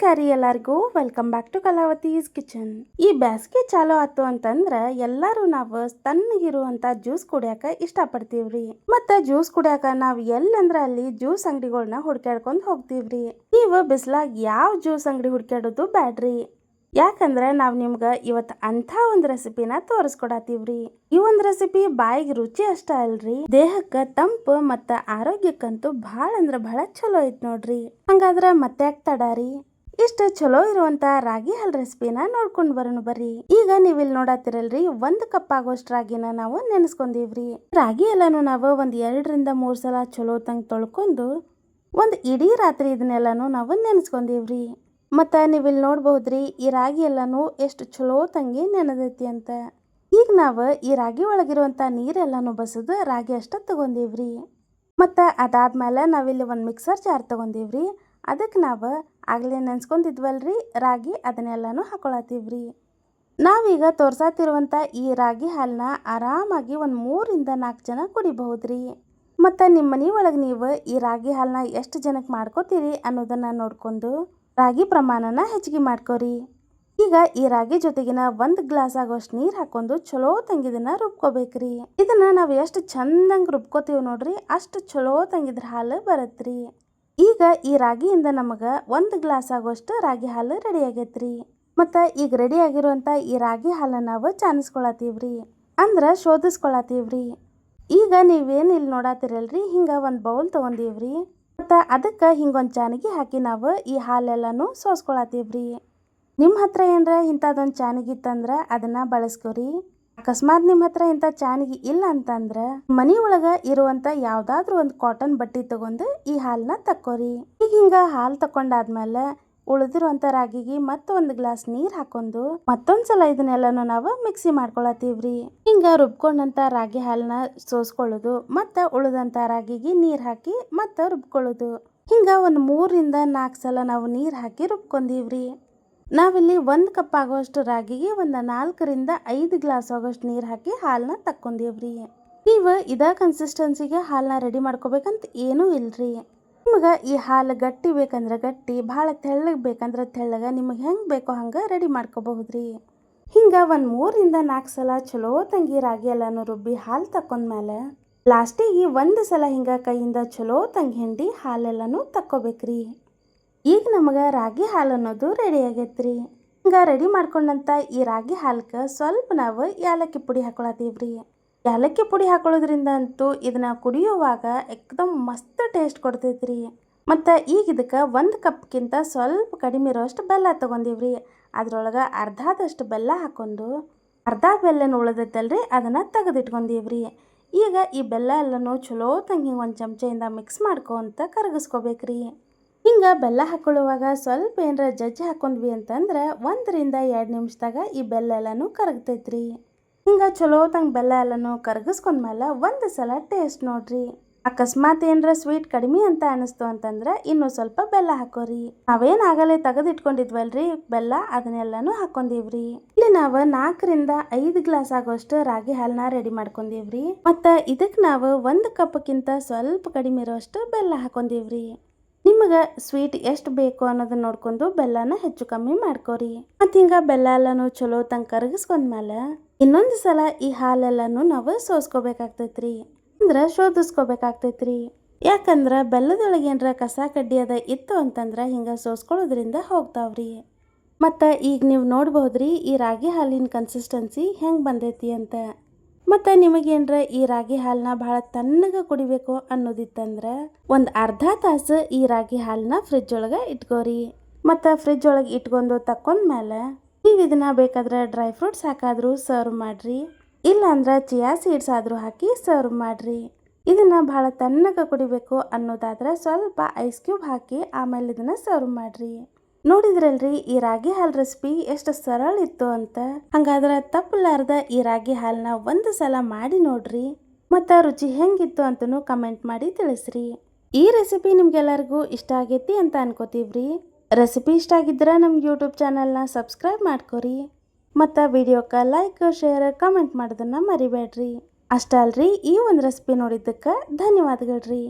ನಮಸ್ಕಾರ ಎಲ್ಲರಿಗೂ welcome back to Kalavathi's kitchen. ಈ ಬ್ಯಾಸ್ಗೆ ಚಾಲೋ ಆತು ಅಂತಂದ್ರ ಎಲ್ಲರೂ ನಾವು ತಣ್ಣಗಿರುವಂತ ಜ್ಯೂಸ್ ಕುಡಿಯಾಕ ಇಷ್ಟಪಡ್ತೀವ್ರಿ. ಮತ್ತ ಜ್ಯೂಸ್ ಕುಡಿಯಾಕ ನಾವ್ ಎಲ್ಲಂದ್ರ ಅಲ್ಲಿ ಜ್ಯೂಸ್ ಅಂಗಡಿಗಳನ್ನ ಹುಡ್ಕ್ಯಾಡ್ಕೊಂಡ್ ಹೋಗ್ತೀವ್ರಿ. ನೀವು ಬಿಸ್ಲಾಗ್ ಯಾವ ಜ್ಯೂಸ್ ಅಂಗಡಿ ಹುಡ್ಕ್ಯಾಡೋದು ಬ್ಯಾಡ್ರಿ. ಯಾಕಂದ್ರೆ ನಾವ್ ನಿಮ್ಗ ಇವತ್ ಅಂತ ಒಂದ್ ರೆಸಿಪಿನ ತೋರಿಸ್ಕೊಡತೀವ್ರಿ. ಈ ಒಂದ್ ರೆಸಿಪಿ ಬಾಯಿಗೆ ರುಚಿ ಅಷ್ಟ ಅಲ್ರಿ, ದೇಹಕ್ಕ ತಂಪು ಮತ್ತ ಆರೋಗ್ಯಕ್ಕಂತೂ ಬಹಳ ಅಂದ್ರ ಬಹಳ ಚಲೋ ಐತ್ ನೋಡ್ರಿ. ಹಂಗಾದ್ರ ಮತ್ತೆ ಯಾಕೆ ತಡಾರಿ, ಇಷ್ಟ ಚಲೋ ಇರುವಂತ ರಾಗಿ ಹಾಲ್ ರೆಸಿಪಿನ ನೋಡ್ಕೊಂಡ್ ಬರೋಣ ಬರ್ರಿ. ಈಗ ನೀವ್ ಇಲ್ಲಿ ನೋಡತ್ತಿರಲ್ರಿ, 1 ಕಪ್ ಆಗೋಷ್ಟು ರಾಗಿನ ನಾವು ನೆನೆಸ್ಕೊಂಡಿವ್ರಿ. ರಾಗಿ ಎಲ್ಲಾನು ನಾವು ಒಂದ್ 2 ರಿಂದ 3 ಸಲ ಚಲೋ ತಂಗ್ ತೊಳ್ಕೊಂಡು ಒಂದ್ ಇಡೀ ರಾತ್ರಿ ಇದನ್ನೆಲ್ಲಾನು ನಾವು ನೆನೆಸ್ಕೊಂಡಿವ್ರಿ. ಮತ್ತ ನೀವ್ ಇಲ್ಲಿ ನೋಡ್ಬಹುದ್ರಿ, ಈ ರಾಗಿ ಎಲ್ಲಾನು ಎಷ್ಟು ಚಲೋ ತಂಗಿ ನೆನದೈತಿ ಅಂತ. ಈಗ ನಾವ್ ಈ ರಾಗಿ ಒಳಗಿರುವಂತ ನೀರೆಲ್ಲಾನು ಬಸದು ರಾಗಿ ಅಷ್ಟ ತಗೊಂಡಿವ್ರಿ. ಮತ್ತ ಅದಾದ್ಮೇಲೆ ನಾವಿಲ್ಲಿ ಒಂದ್ ಮಿಕ್ಸರ್ ಜಾರ್ ತಗೊಂಡಿವ್ರಿ. ಅದಕ್ಕೆ ನಾವ್ ಆಗ್ಲೇ ನೆನ್ಸ್ಕೊಂಡಿದ್ವಲ್ರಿ ರಾಗಿ, ಅದನ್ನೆಲ್ಲಾನು ಹಾಕೊಳತೀವ್ರಿ. ನಾವೀಗ ತೋರ್ಸಾತಿರುವಂತ ಈ ರಾಗಿ ಹಾಲ್ನ ಆರಾಮಾಗಿ ಒಂದ್ 3 ರಿಂದ 4 ಜನ ಕುಡಿಬಹುದ್ರಿ. ಮತ್ತ ನಿಮ್ಮ ಮನಿ ಒಳಗ್ ನೀವು ಈ ರಾಗಿ ಹಾಲ್ನ ಎಷ್ಟು ಜನಕ್ಕೆ ಮಾಡ್ಕೋತೀರಿ ಅನ್ನೋದನ್ನ ನೋಡ್ಕೊಂಡು ರಾಗಿ ಪ್ರಮಾಣನ ಹೆಚ್ಚಿಗೆ ಮಾಡ್ಕೋರಿ. ಈಗ ಈ ರಾಗಿ ಜೊತೆಗಿನ 1 ಗ್ಲಾಸ್ ಆಗೋಷ್ಟು ನೀರ್ ಹಾಕೊಂಡು ಚಲೋ ತಂಗಿದನ್ನ ರುಬ್ಕೋಬೇಕ್ರಿ. ಇದನ್ನ ನಾವ್ ಎಷ್ಟು ಚಂದಂಗ್ ರುಬ್ಕೋತೀವಿ ನೋಡ್ರಿ, ಅಷ್ಟು ಚಲೋ ತಂಗಿದ್ರ ಹಾಲು ಬರತ್ರಿ. ಈಗ ಈ ರಾಗಿಯಿಂದ ನಮಗ 1 ಗ್ಲಾಸ್ ಆಗೋಷ್ಟು ರಾಗಿ ಹಾಲು ರೆಡಿ ಆಗೈತ್ರಿ. ಮತ್ತ ಈಗ ರೆಡಿ ಆಗಿರುವಂತ ಈ ರಾಗಿ ಹಾಲನ್ನ ನಾವು ಚಾನಿಸ್ಕೊಳತೀವ್ರಿ, ಅಂದ್ರ ಶೋಧಿಸ್ಕೊಳತೀವ್ರಿ. ಈಗ ನೀವೇನ್ ಇಲ್ಲಿ ನೋಡಾತಿರಲ್ರಿ, ಹಿಂಗ ಒಂದ್ ಬೌಲ್ ತಗೊಂಡಿವ್ರಿ. ಮತ್ತ ಅದಕ್ಕೆ ಹಿಂಗೊಂದು ಚಾನಿಗೆ ಹಾಕಿ ನಾವು ಈ ಹಾಲೆಲ್ಲಾನು ಸೋಸ್ಕೊಳತೀವ್ರಿ. ನಿಮ್ಮ ಹತ್ರ ಏನ್ರ ಇಂಥದ್ದೊಂದು ಚಾನಿಗೆ ಇತ್ತಂದ್ರೆ ಅದನ್ನ ಬಳಸ್ಕೊರಿ. ಅಕಸ್ಮಾತ್ ನಿಮ್ಮ ಹತ್ರ ಇಂಥ ಚಾನಿಗೆ ಇಲ್ಲ ಅಂತಂದ್ರ ಮನಿ ಒಳಗ ಇರುವಂತ ಯಾವ್ದಾದ್ರು ಒಂದು ಕಾಟನ್ ಬಟ್ಟೆ ತಗೊಂಡು ಈ ಹಾಲನ್ನ ತಕ್ಕೋರಿ. ಈಗ ಹಿಂಗ ಹಾಲು ತಕೊಂಡಾದ್ಮೇಲೆ ಉಳಿದಿರುವಂತ ರಾಗಿಗೆ ಮತ್ತೊಂದು ಗ್ಲಾಸ್ ನೀರ್ ಹಾಕೊಂಡು ಮತ್ತೊಂದ್ಸಲ ಇದನ್ನೆಲ್ಲಾನು ನಾವು ಮಿಕ್ಸಿ ಮಾಡ್ಕೊಳತೀವ್ರಿ. ಹಿಂಗ ರುಬ್ಕೊಂಡಂತ ರಾಗಿ ಹಾಲನ್ನ ಸೋಸ್ಕೊಳ್ಳೋದು, ಮತ್ತ ಉಳಿದಂತ ರಾಗಿಗೆ ನೀರ್ ಹಾಕಿ ಮತ್ತ ರುಬ್ಕೊಳ್ಳೋದು. ಹಿಂಗ ಒಂದ್ 3 ರಿಂದ 4 ಸಲ ನಾವು ನೀರ್ ಹಾಕಿ ರುಬ್ಕೊಂಡಿವ್ರಿ. ನಾವಿಲ್ಲಿ 1 ಕಪ್ ಆಗೋಷ್ಟು ರಾಗಿಗೆ ಒಂದ್ 4 ರಿಂದ 5 ಗ್ಲಾಸ್ ಆಗೋಷ್ಟು ನೀರ್ ಹಾಕಿ ಹಾಲನ್ನ ತಕ್ಕೊಂಡಿವ್ರಿ. ನೀವು ಇದ ಕನ್ಸಿಸ್ಟೆನ್ಸಿಗೆ ಹಾಲನ್ನ ರೆಡಿ ಮಾಡ್ಕೋಬೇಕಂತ ಏನೂ ಇಲ್ರಿ. ನಿಮ್ಗೆ ಈ ಹಾಲು ಗಟ್ಟಿ ಬೇಕಂದ್ರೆ ಗಟ್ಟಿ, ಭಾಳ ತೆಳ್ಳಗೆ ಬೇಕಂದ್ರೆ ತೆಳ್ಳಗೆ, ನಿಮಗೆ ಹೆಂಗೆ ಬೇಕೋ ಹಂಗೆ ರೆಡಿ ಮಾಡ್ಕೋಬಹುದ್ರಿ. ಹಿಂಗೆ ಒಂದು 3 ರಿಂದ 4 ಸಲ ಚಲೋ ತಂಗಿ ರಾಗಿ ಎಲ್ಲಾನು ರುಬ್ಬಿ ಹಾಲು ತಕೊಂಡ್ಮೇಲೆ ಲಾಸ್ಟಿಗೆ 1 ಸಲ ಹಿಂಗೆ ಕೈಯಿಂದ ಚಲೋ ತಂಗಿ ಹಿಂಡಿ ಹಾಲೆಲ್ಲಾನು ತಕ್ಕೋಬೇಕ್ರಿ. ಈಗ ನಮಗೆ ರಾಗಿ ಹಾಲು ಅನ್ನೋದು ರೆಡಿ ಆಗೈತ್ರಿ. ಹಿಂಗೆ ರೆಡಿ ಮಾಡ್ಕೊಂಡಂತ ಈ ರಾಗಿ ಹಾಲಕ್ಕೆ ಸ್ವಲ್ಪ ನಾವು ಏಲಕ್ಕಿ ಪುಡಿ ಹಾಕೊಳತೀವ್ರಿ. ಏಲಕ್ಕಿ ಪುಡಿ ಹಾಕೊಳ್ಳೋದ್ರಿಂದ ಅಂತೂ ಇದನ್ನ ಕುಡಿಯುವಾಗ ಎಕ್ದಮ್ ಮಸ್ತ್ ಟೇಸ್ಟ್ ಕೊಡ್ತೈತ್ರಿ. ಮತ್ತು ಈಗ ಇದಕ್ಕೆ 1 ಕಪ್ಗಿಂತ ಸ್ವಲ್ಪ ಕಡಿಮೆ ಇರೋಷ್ಟು ಬೆಲ್ಲ ತಗೊಂಡಿವ್ರಿ. ಅದ್ರೊಳಗೆ ಅರ್ಧದಷ್ಟು ಬೆಲ್ಲ ಹಾಕೊಂಡು ಅರ್ಧ ಬೆಲ್ಲನ ಉಳಿದೈತಲ್ರಿ ಅದನ್ನು ತೆಗೆದಿಟ್ಕೊಂಡಿವ್ರಿ. ಈಗ ಈ ಬೆಲ್ಲ ಎಲ್ಲನೂ ಚಲೋ ತಂಗಿ ಒಂದು ಚಮಚೆಯಿಂದ ಮಿಕ್ಸ್ ಮಾಡ್ಕೊಂತ ಕರಗಿಸ್ಕೋಬೇಕ್ರಿ. ಹಿಂಗೆ ಬೆಲ್ಲ ಹಾಕೊಳ್ಳುವಾಗ ಸ್ವಲ್ಪ ಏನರ ಜಜ್ಜಿ ಹಾಕೊಂಡ್ವಿ ಅಂತಂದ್ರೆ 1 ರಿಂದ 2 ನಿಮಿಷದಾಗ ಈ ಬೆಲ್ಲ ಎಲ್ಲನೂ ಕರಗ್ತೈತ್ರಿ. ಹಿಂಗೆ ಚಲೋ ತಂಗ ಬೆಲ್ಲ ಎಲ್ಲನೂ ಕರಗಿಸ್ಕೊಂಡ್ಮೇಲೆ 1 ಸಲ ಟೇಸ್ಟ್ ನೋಡ್ರಿ. ಅಕಸ್ಮಾತ್ ಏನರ ಸ್ವೀಟ್ ಕಡಿಮೆ ಅಂತ ಅನಿಸ್ತು ಅಂತಂದ್ರೆ ಇನ್ನೂ ಸ್ವಲ್ಪ ಬೆಲ್ಲ ಹಾಕೋರಿ. ನಾವೇನು ಆಗಲೇ ತೆಗೆದಿಟ್ಕೊಂಡಿದ್ವಲ್ರಿ ಬೆಲ್ಲ, ಅದನ್ನೆಲ್ಲಾನು ಹಾಕೊಂಡಿವ್ರಿ. ಇಲ್ಲಿ ನಾವು 4 ರಿಂದ 5 ಗ್ಲಾಸ್ ಆಗೋಷ್ಟು ರಾಗಿ ಹಾಲನ್ನ ರೆಡಿ ಮಾಡ್ಕೊಂಡಿವ್ರಿ. ಮತ್ತು ಇದಕ್ಕೆ ನಾವು 1 ಕಪ್ಗಿಂತ ಸ್ವಲ್ಪ ಕಡಿಮೆ ಇರೋಷ್ಟು ಬೆಲ್ಲ ಹಾಕೊಂಡಿವ್ರಿ. ನಿಮಗೆ ಸ್ವೀಟ್ ಎಷ್ಟು ಬೇಕು ಅನ್ನೋದನ್ನ ನೋಡ್ಕೊಂಡು ಬೆಲ್ಲನ ಹೆಚ್ಚು ಕಮ್ಮಿ ಮಾಡ್ಕೋರಿ. ಮತ್ತು ಹಿಂಗೆ ಬೆಲ್ಲ ಎಲ್ಲನೂ ಚಲೋ ತಂಗ ಕರಗಿಸ್ಕೊಂಡ್ಮೇಲೆ ಇನ್ನೊಂದು ಸಲ ಈ ಹಾಲೆಲ್ಲಾನು ನಾವು ಸೋಸ್ಕೋಬೇಕಾಗ್ತೈತ್ರಿ, ಅಂದ್ರೆ ಶೋಧಿಸ್ಕೋಬೇಕಾಗ್ತೈತ್ರಿ. ಯಾಕಂದ್ರೆ ಬೆಲ್ಲದೊಳಗೆ ಏನರ ಕಸ ಕಡ್ಡಿ ಅದ ಇತ್ತು ಅಂತಂದ್ರೆ ಹಿಂಗೆ ಸೋಸ್ಕೊಳ್ಳೋದ್ರಿಂದ ಹೋಗ್ತಾವ್ರಿ. ಮತ್ತು ಈಗ ನೀವು ನೋಡ್ಬಹುದ್ರಿ ಈ ರಾಗಿ ಹಾಲಿನ ಕನ್ಸಿಸ್ಟೆನ್ಸಿ ಹೆಂಗೆ ಬಂದೈತಿ ಅಂತ. ಮತ್ತು ನಿಮಗೇನ್ರ ಈ ರಾಗಿ ಹಾಲನ್ನ ಭಾಳ ತಣ್ಣಗೆ ಕುಡಿಬೇಕು ಅನ್ನೋದಿತ್ತಂದ್ರೆ ಒಂದು ಅರ್ಧ ತಾಸು ಈ ರಾಗಿ ಹಾಲನ್ನ ಫ್ರಿಜ್ ಒಳಗೆ ಇಟ್ಕೋರಿ. ಮತ್ತು ಫ್ರಿಜ್ ಒಳಗೆ ಇಟ್ಕೊಂಡು ತಕೊಂಡ್ಮೇಲೆ ನೀವು ಇದನ್ನ ಬೇಕಾದ್ರೆ ಡ್ರೈ ಫ್ರೂಟ್ಸ್ ಹಾಕಾದ್ರೂ ಸರ್ವ್ ಮಾಡ್ರಿ, ಇಲ್ಲಾಂದ್ರೆ ಚಿಯಾ ಸೀಡ್ಸ್ ಆದರೂ ಹಾಕಿ ಸರ್ವ್ ಮಾಡ್ರಿ. ಇದನ್ನ ಭಾಳ ತಣ್ಣಗೆ ಕುಡಿಬೇಕು ಅನ್ನೋದಾದ್ರೆ ಸ್ವಲ್ಪ ಐಸ್ ಕ್ಯೂಬ್ ಹಾಕಿ ಆಮೇಲೆ ಇದನ್ನ ಸರ್ವ್ ಮಾಡ್ರಿ. ನೋಡಿದ್ರಲ್ರಿ ಈ ರಾಗಿ ಹಾಲು ರೆಸಿಪಿ ಎಷ್ಟು ಸರಳ ಇತ್ತು ಅಂತ. ಹಂಗಾದ್ರೆ ತಪ್ಪಲಾರ್ದ ಈ ರಾಗಿ ಹಾಲನ್ನ 1 ಸಲ ಮಾಡಿ ನೋಡ್ರಿ, ಮತ್ತು ರುಚಿ ಹೆಂಗಿತ್ತು ಅಂತನೂ ಕಮೆಂಟ್ ಮಾಡಿ ತಿಳಿಸ್ರಿ. ಈ ರೆಸಿಪಿ ನಿಮ್ಗೆಲ್ಲರಿಗೂ ಇಷ್ಟ ಆಗೈತಿ ಅಂತ ಅನ್ಕೋತೀವ್ರಿ. ರೆಸಿಪಿ ಇಷ್ಟ ಆಗಿದ್ರೆ ನಮ್ಮ ಯೂಟ್ಯೂಬ್ ಚಾನಲ್ನ ಸಬ್ಸ್ಕ್ರೈಬ್ ಮಾಡ್ಕೊರಿ. ಮತ್ತು ವಿಡಿಯೋಕ್ಕೆ ಲೈಕ್ ಶೇರ್ ಕಮೆಂಟ್ ಮಾಡೋದನ್ನು ಮರಿಬೇಡ್ರಿ. ಅಷ್ಟೇ ಅಲ್ರಿ, ಈ ಒಂದು ರೆಸಿಪಿ ನೋಡಿದ್ದಕ್ಕೆ ಧನ್ಯವಾದಗಳ್ರಿ.